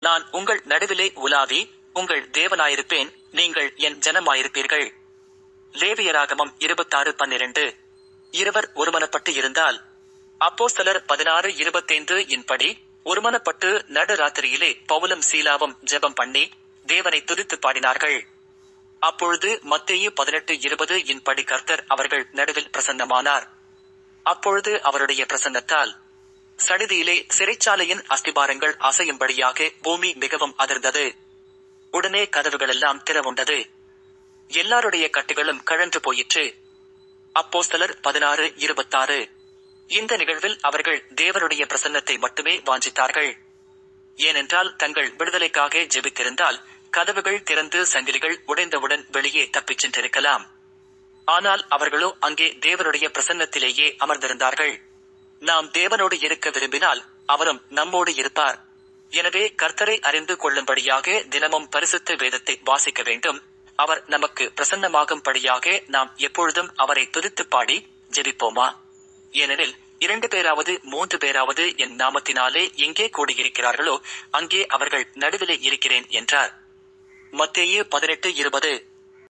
நான் உங்கள் நடுவிலே உலாவி உங்கள் தேவனாயிருப்பேன், நீங்கள் என் ஜனமாயிருப்பீர்கள். லேவியராகமம் 26:12. இருவர் ஒருமனப்பட்டு இருந்தால். அப்போஸ்தலர் 16:25 இன்படி ஒருமனப்பட்டு நடுராத்திரியிலே பவுலும் சீலாவும் ஜெபம் பண்ணி தேவனை துதித்து பாடினார்கள். அப்பொழுது மத்தேயு 18:20 இன்படி கர்த்தர் அவர்கள் நடுவில் பிரசன்னமானார். அப்பொழுது அவருடைய பிரசன்னத்தால் சடிதியிலே சிறைச்சாலையின் அஸ்திபாரங்கள் அசையும்படியாக பூமி மிகவும் அதிர்ந்தது. உடனே கதவுகளெல்லாம் திறவுண்டது. எல்லாருடைய கட்டுகளும் கழன்று போயிற்று. அப்போஸ்தலர் 16:26. இந்த நிகழ்வில் அவர்கள் தேவனுடைய பிரசன்னத்தை மட்டுமே வாஞ்சித்தார்கள். ஏனென்றால் தங்கள் விடுதலைக்காக ஜெபித்திருந்தால் கதவுகள் திறந்து சங்கிலிகள் உடைந்தவுடன் வெளியே தப்பிச் சென்றிருக்கலாம். ஆனால் அவர்களோ அங்கே தேவனுடைய பிரசன்னத்திலேயே அமர்ந்திருந்தார்கள். நாம் தேவனோடு இருக்க விரும்பினால் அவரும் நம்மோடு இருப்பார். எனவே கர்த்தரை அறிந்து கொள்ளும்படியாக தினமும் பரிசுத்த வேதத்தை வாசிக்க வேண்டும். அவர் நமக்கு பிரசன்னமாகும்படியாக நாம் எப்பொழுதும் அவரை துதித்து பாடி ஜெபிப்போமா? ஏனெனில் 2 பேராவது 3 பேராவது என் நாமத்தினாலே எங்கே கூடியிருக்கிறார்களோ அங்கே அவர்கள் நடுவிலே இருக்கிறேன் என்றார். மத்தேயு 18:20.